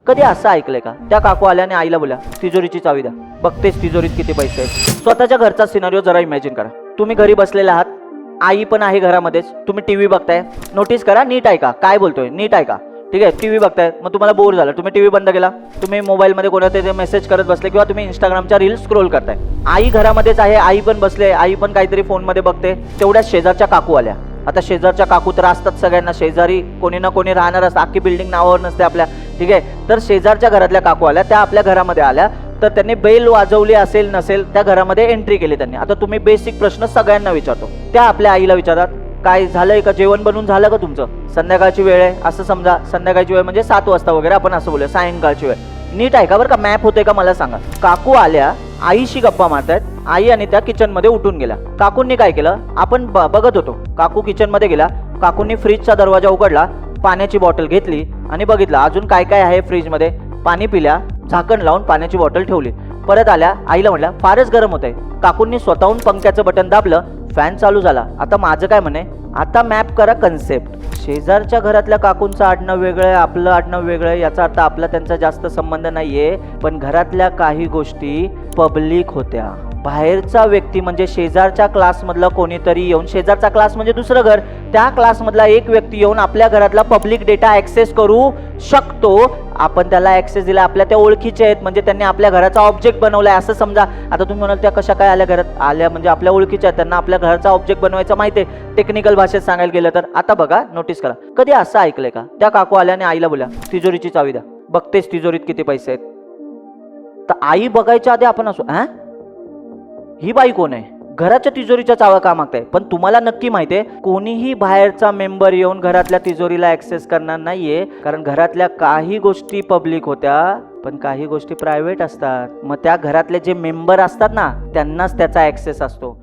कधी असं ऐकलंय का? त्या काकू आल्याने आईला बोला तिजोरीची चावी द्या, बघतेच तिजोरीत किती पैसे आहेत. स्वतःच्या घरचा सिनारिओ जरा इमॅजिन करा. तुम्ही घरी बसलेले आहात, आई पण आहे घरामध्येच, तुम्ही टीव्ही बघताय. नोटीस करा, नीट ऐका काय बोलतोय, नीट ऐका. ठीक आहे, टीव्ही बघताय, मग तुम्हाला बोर झालं, तुम्ही टीव्ही बंद केला, तुम्ही मोबाईलमध्ये कोणाला मेसेज करत बसले किंवा तुम्ही इंस्टाग्रामच्या रील्स स्क्रोल करताय. आई घरामध्येच आहे, आई पण बसले, आई पण काहीतरी फोनमध्ये बघते. तेवढ्याच शेजारच्या काकू आल्या. आता शेजारच्या काकू तर असतात सगळ्यांना, शेजारी कोणी ना कोणी राहणार असतं, अख्खी बिल्डिंग नावावर नसते आपल्या. ठीक आहे, तर शेजारच्या घरातल्या काकू आल्या, त्या आपल्या घरामध्ये आल्या. तर त्यांनी बेल वाजवली असेल नसेल, त्या घरामध्ये एंट्री केली त्यांनी. आता तुम्ही बेसिक प्रश्न सगळ्यांना विचारतो. त्या आपल्या आईला विचारतात, काय झालंय का, जेवण बनवून झालं का तुमचं? संध्याकाळची वेळ आहे असं समजा, संध्याकाळची वेळ म्हणजे 7 वाजता वगैरे आपण असं बोलूया, सायंकाळची वेळ. नीट ऐका बरं का, मॅप होते का मला सांगा. काकू आल्या, आईशी गप्पा मारतायत. आई आणि त्या किचन मध्ये उठून गेल्या. काकूंनी काय केलं, आपण बघत होतो, काकू किचन मध्ये गेला. काकूंनी फ्रीजचा दरवाजा उघडला, पाण्याची बॉटल घेतली आणि बघितलं अजून काय काय आहे फ्रीज मध्ये. पाणी पिल्या, झाकण लावून पाण्याची बॉटल ठेवली. परत आल्या, आईला म्हटल्या फारच गरम होतंय. काकूंनी स्वतःहून पंख्याचं बटन दाबलं, फॅन चालू झाला. आता माझं काय म्हणे, आता मॅप करा कन्सेप्ट. शेजारच्या घरातल्या काकूंचं आडनाव वेगळं आहे, आपलं आडनाव वेगळं आहे, याचा अर्थ आपला त्यांचा जास्त संबंध नाहीये. पण घरातल्या काही गोष्टी पब्लिक होत्या. बाहेरचा व्यक्ती म्हणजे शेजारच्या क्लासमधला कोणीतरी येऊन, शेजारचा क्लास म्हणजे दुसरं घर, त्या क्लासमधला एक व्यक्ती येऊन आपल्या घरातला पब्लिक डेटा ॲक्सेस करू शकतो. आपण त्याला ॲक्सेस दिला, आपल्या त्या ओळखीचे आहेत म्हणजे त्यांनी आपल्या घराचा ऑब्जेक्ट बनवलाय असं समजा. आता तुम्ही म्हणाल त्या कशा काय आल्या घरात? आल्या म्हणजे आपल्या ओळखीच्या आहेत, त्यांना आपल्या घराचा ऑब्जेक्ट बनवायचं माहिती आहे, टेक्निकल भाषेत सांगायला गेलं तर. आता बघा, नोटीस करा, कधी असं ऐकलंय का? त्या काकू आल्याने आईला बोला तिजोरीची चावी द्या, बघतेच तिजोरीत किती पैसे आहेत. तर आई बघायच्या आधी आपण असो, ही बाई कोण आहे, घराच्या तिजोरीच्या चाव्या का मागताय? पण तुम्हाला नक्की माहितीये, कोणीही बाहेरचा मेंबर येऊन घरातल्या तिजोरीला ऍक्सेस करणार नाहीये. कारण घरातल्या काही गोष्टी पब्लिक होत्या, पण काही गोष्टी प्रायव्हेट असतात. मग त्या घरातले जे मेंबर असतात ना, त्यांनाच त्याचा ऍक्सेस असतो.